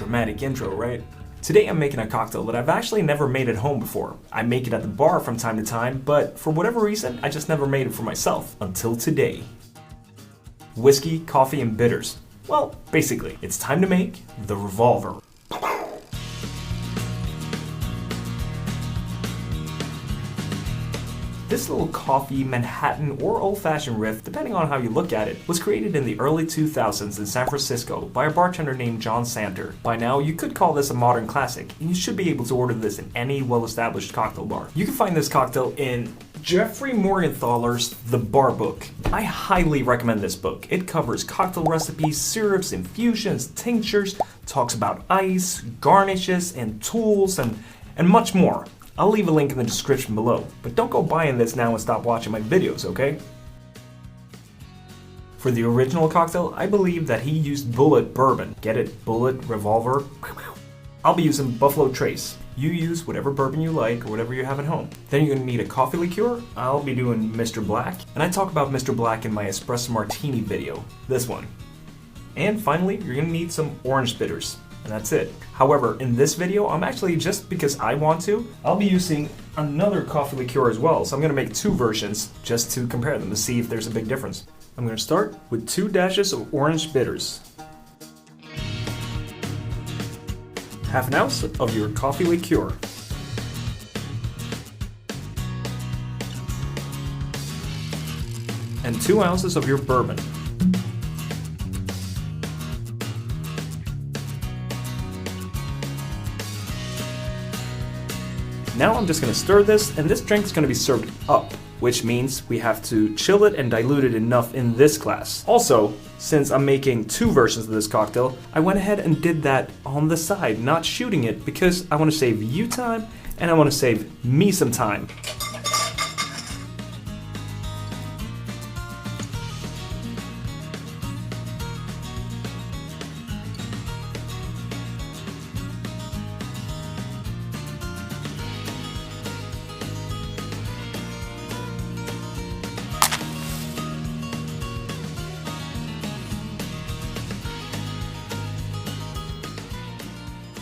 Dramatic intro, right? Today I'm making a cocktail that I've actually never made at home before. I make it at the bar from time to time, but for whatever reason, I just never made it for myself until today. Whiskey, coffee, and bitters. Well, basically, it's time to make the Revolver. This little coffee, Manhattan, or old-fashioned riff, depending on how you look at it, was created in the early 2000s in San Francisco by a bartender named John Santer. By now, you could call this a modern classic, and you should be able to order this in any well-established cocktail bar. You can find this cocktail in Jeffrey Morgenthaler's The Bar Book. I highly recommend this book. It covers cocktail recipes, syrups, infusions, tinctures, talks about ice, garnishes, and tools, and much more. I'll leave a link in the description below, but don't go buying this now and stop watching my videos, okay? For the original cocktail, I believe that he used Bullet Bourbon. Get it? Bullet, Revolver. I'll be using Buffalo Trace. You use whatever bourbon you like or whatever you have at home. Then you're gonna need a coffee liqueur. I'll be doing Mr. Black. And I talk about Mr. Black in my espresso martini video, this one. And finally, you're gonna need some orange bitters. And that's it. However, in this video, I'm actually, just because I want to, I'll be using another coffee liqueur as well. So I'm gonna make two versions just to compare them to see if there's a big difference. I'm gonna start with 2 dashes of orange bitters. Half an ounce of your coffee liqueur. And 2 ounces of your bourbon. Now I'm just going to stir this, and this drink is going to be served up, which means we have to chill it and dilute it enough in this glass. Also, since I'm making two versions of this cocktail, I went ahead and did that on the side, not shooting it, because I want to save you time and I want to save me some time.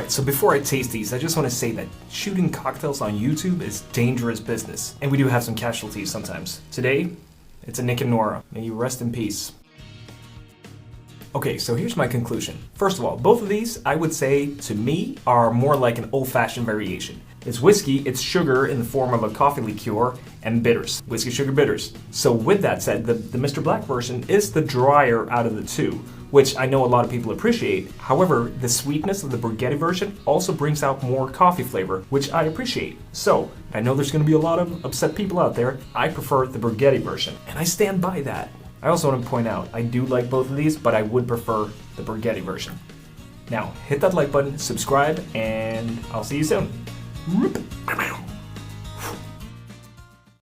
So before I taste these, I just want to say that shooting cocktails on YouTube is dangerous business, and we do have some casualties sometimes. Today, it's a Nick and Nora. May you rest in peace. Okay, so here's my conclusion. First of all, both of these, I would say, to me, are more like an old-fashioned variation. It's whiskey, it's sugar in the form of a coffee liqueur, and bitters. Whiskey, sugar, bitters. So with that said, the Mr. Black version is the drier out of the two, which I know a lot of people appreciate. However, the sweetness of the Burgundy version also brings out more coffee flavor, which I appreciate. So, I know there's going to be a lot of upset people out there. I prefer the Burgundy version, and I stand by that. I also want to point out, I do like both of these, but I would prefer the Burgundy version. Now, hit that like button, subscribe, and I'll see you soon.